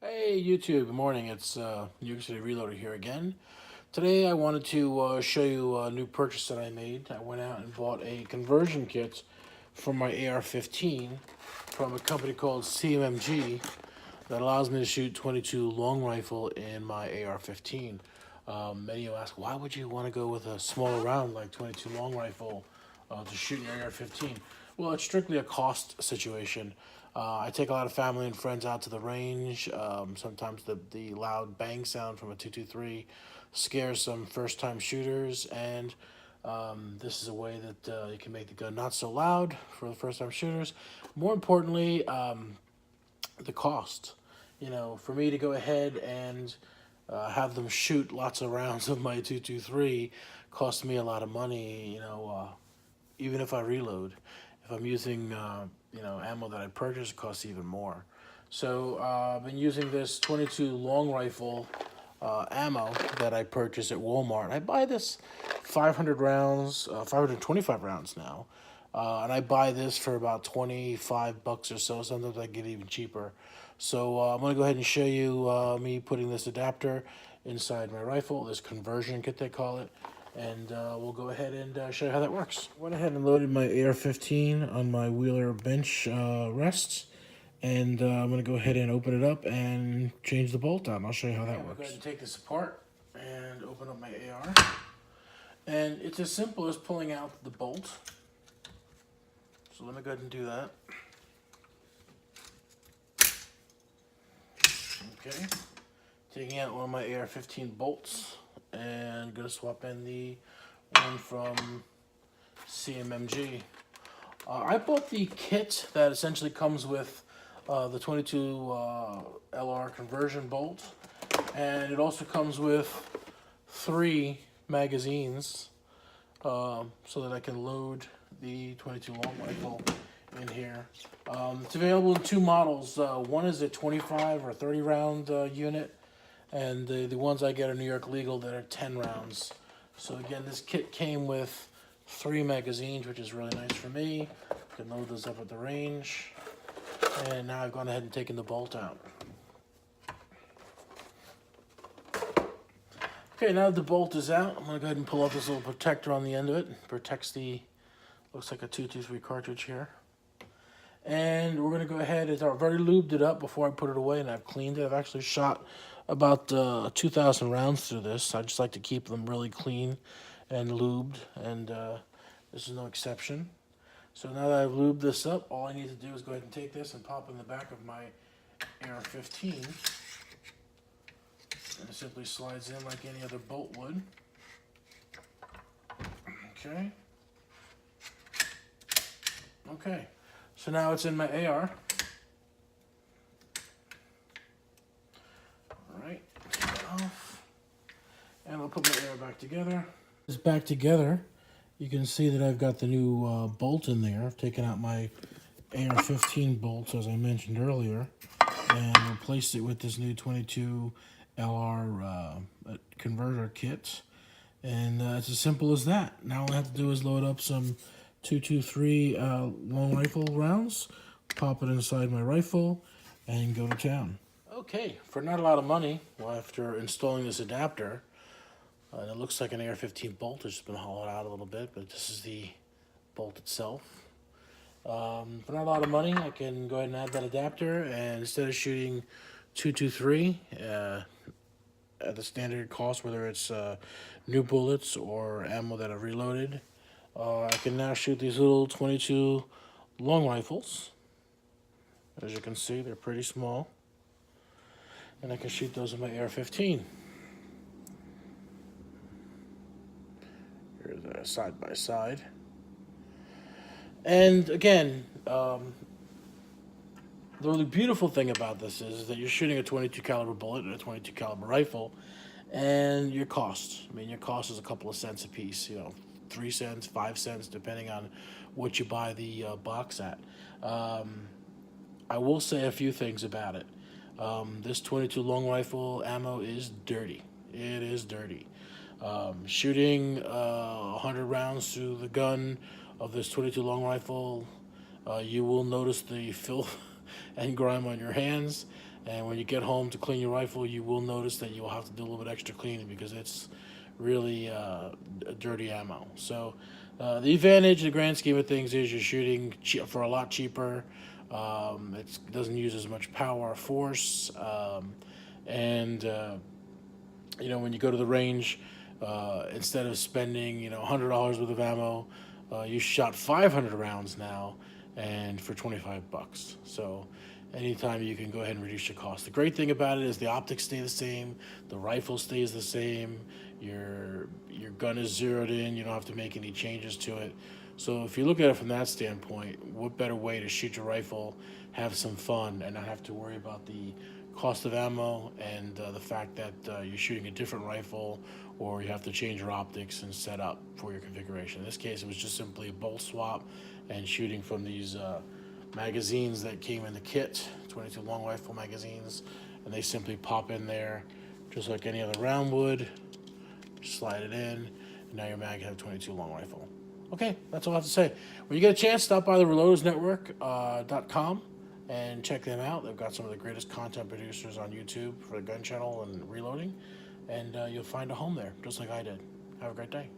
Hey YouTube, good morning. It's New York City Reloader here again. Today I wanted to show you a new purchase that I made. I went out and bought a conversion kit for my AR-15 from a company called CMMG that allows me to shoot 22 long rifle in my AR-15. Many will ask, why would you want to go with a smaller round like 22 long rifle to shoot in your AR-15? Well, it's strictly a cost situation. I take a lot of family and friends out to the range. Sometimes the loud bang sound from a 223 scares some first-time shooters, and this is a way that you can make the gun not so loud for the first-time shooters. More importantly, the cost. You know, for me to go ahead and have them shoot lots of rounds of my 223 costs me a lot of money. Even if I reload, if I'm using ammo that I purchased, it costs even more. So I've been using this 22 long rifle ammo that I purchased at Walmart. I buy this 500 rounds, 525 rounds now, and I buy this for about 25 bucks or so. Sometimes I get even cheaper. So I'm going to go ahead and show you me putting this adapter inside my rifle, this conversion kit they call it, and we'll go ahead and show you how that works. Went ahead and loaded my AR-15 on my Wheeler bench rests, and I'm going to go ahead and open it up and change the bolt out. I'll show you how that works. I'll go ahead and take this apart and open up my AR. And it's as simple as pulling out the bolt. So let me go ahead and do that. Okay. Taking out one of my AR-15 bolts and going to swap in the one from CMMG. I bought the kit that essentially comes with the 22 LR conversion bolt, and it also comes with 3 magazines so that I can load the 22 long rifle in here. It's available in 2 models. One is a 25 or 30 round unit, and the ones I get are New York legal that are 10 rounds. So again, this kit came with 3 magazines, which is really nice for me. I can load those up at the range. And now I've gone ahead and taken the bolt out. Okay, now that the bolt is out, I'm going to go ahead and pull off this little protector on the end of it. It protects the, looks like a 223 cartridge here. And we're going to go ahead, I've already lubed it up before I put it away, and I've cleaned it. I've actually shot about 2,000 rounds through this. I just like to keep them really clean and lubed, and this is no exception. So now that I've lubed this up, all I need to do is go ahead and take this and pop in the back of my AR-15. And it simply slides in like any other bolt would. Okay. Okay. So now it's in my AR. Alright, take it off. And I'll put my AR back together. It's back together. You can see that I've got the new bolt in there. I've taken out my AR-15 bolts, as I mentioned earlier, and replaced it with this new 22 LR converter kit. And it's as simple as that. Now all I have to do is load up some 223 long rifle rounds, pop it inside my rifle, and go to town. Okay, for not a lot of money, well, after installing this adapter, and it looks like an AR-15 bolt. It's just been hollowed out a little bit, but this is the bolt itself. For not a lot of money, I can go ahead and add that adapter, and instead of shooting 223 at the standard cost, whether it's new bullets or ammo that I've reloaded, I can now shoot these little 22 long rifles. As you can see, they're pretty small, and I can shoot those with my AR-15. Here's side by side. And again, the really beautiful thing about this is that you're shooting a 22 caliber bullet and a 22 caliber rifle, and your cost. I mean, your cost is a couple of cents a piece. 3 cents, 5 cents, depending on what you buy the box at. I will say a few things about it. This 22 long rifle ammo is dirty. It is dirty. Shooting 100 rounds through the gun of this 22 long rifle, you will notice the filth and grime on your hands. And when you get home to clean your rifle, you will notice that you'll have to do a little bit extra cleaning because it's really dirty ammo. So the advantage in the grand scheme of things is you're shooting for a lot cheaper. It doesn't use as much power or force. And when you go to the range, instead of spending $100 worth of ammo, you shot 500 rounds now, and for $25. So anytime you can go ahead and reduce your cost. The great thing about it is the optics stay the same, the rifle stays the same, your gun is zeroed in. You don't have to make any changes to it. So if you look at it from that standpoint, what better way to shoot your rifle, have some fun, and not have to worry about the cost of ammo and the fact that you're shooting a different rifle, or you have to change your optics and set up for your configuration. In this case, it was just simply a bolt swap and shooting from these magazines that came in the kit, 22 long rifle magazines, and they simply pop in there just like any other round would. Slide it in, and now your mag can have 22 long rifle. Okay, that's all I have to say. When you get a chance, stop by the reloadersnetwork.com and check them out. They've got some of the greatest content producers on YouTube for the gun channel and reloading, and you'll find a home there, just like I did. Have a great day.